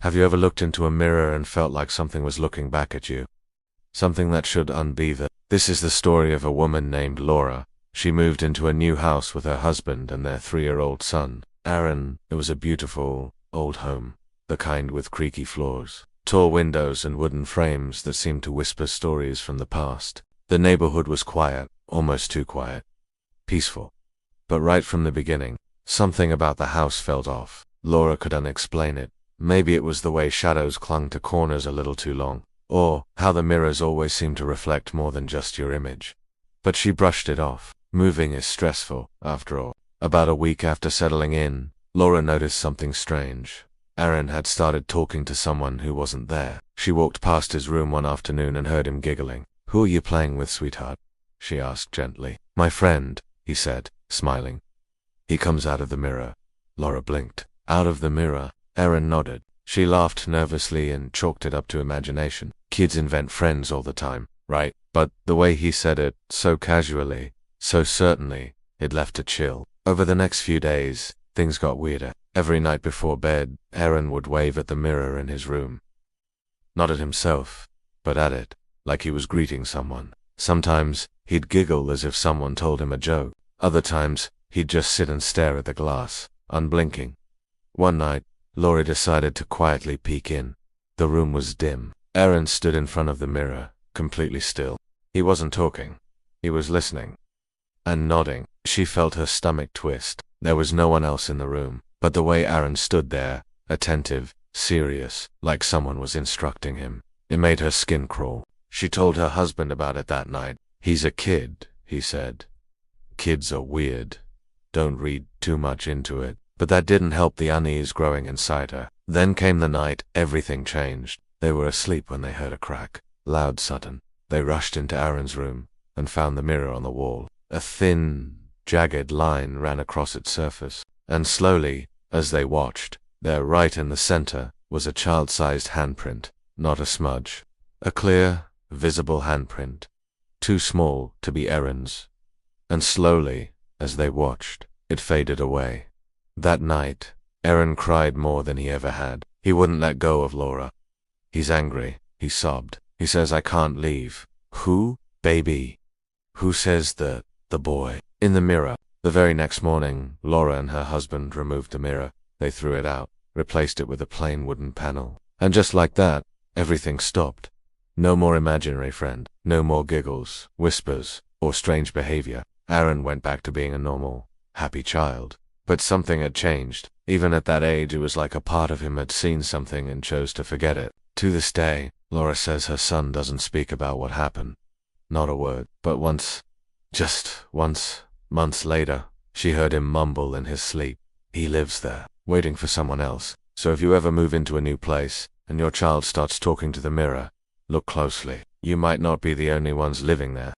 Have you ever looked into a mirror and felt like something was looking back at you? Something that should unbe there? This is the story of a woman named Laura. She moved into a new house with her husband and their 3-year-old son, Aaron. It was a beautiful, old home, the kind with creaky floors, tall windows and wooden frames that seemed to whisper stories from the past. The neighborhood was quiet, almost too quiet. Peaceful. But right from the beginning, something about the house felt off. Laura couldn't explain it. Maybe it was the way shadows clung to corners a little too long, or how the mirrors always seemed to reflect more than just your image. But she brushed it off. Moving is stressful, after all. About a week after settling in, Laura noticed something strange. Aaron had started talking to someone who wasn't there. She walked past his room one afternoon and heard him giggling. "Who are you playing with, sweetheart?" she asked gently. "My friend," he said, smiling. "He comes out of the mirror." Laura blinked. Out of the mirror? Aaron nodded. She laughed nervously and chalked it up to imagination. Kids invent friends all the time, right? But the way he said it, so casually, so certainly, it left a chill. Over the next few days, things got weirder. Every night before bed, Aaron would wave at the mirror in his room. Not at himself, but at it, like he was greeting someone. Sometimes, he'd giggle as if someone told him a joke. Other times, he'd just sit and stare at the glass, unblinking. One night, Laura decided to quietly peek in. The room was dim. Aaron stood in front of the mirror, completely still. He wasn't talking. He was listening. And nodding. She felt her stomach twist. There was no one else in the room. But the way Aaron stood there, attentive, serious, like someone was instructing him, it made her skin crawl. She told her husband about it that night. "He's a kid," he said. "Kids are weird. Don't read too much into it." But that didn't help the unease growing inside her. Then came the night everything changed. They were asleep when they heard a crack. Loud, sudden. They rushed into Aaron's room and found the mirror on the wall. A thin, jagged line ran across its surface. And slowly, as they watched, there right in the center was a child-sized handprint. Not a smudge. A clear, visible handprint. Too small to be Aaron's. And slowly, as they watched, it faded away. That night, Aaron cried more than he ever had. He wouldn't let go of Laura. "He's angry," he sobbed. "He says I can't leave." "Who, baby?" "Who says that?" "The boy." In the mirror. The very next morning, Laura and her husband removed the mirror. They threw it out, replaced it with a plain wooden panel. And just like that, everything stopped. No more imaginary friend. No more giggles, whispers, or strange behavior. Aaron went back to being a normal, happy child. But something had changed. Even at that age, it was like a part of him had seen something and chose to forget it. To this day, Laura says her son doesn't speak about what happened. Not a word. But once, just once, months later, she heard him mumble in his sleep. He lives there, waiting for someone else. So if you ever move into a new place, and your child starts talking to the mirror, look closely. You might not be the only ones living there.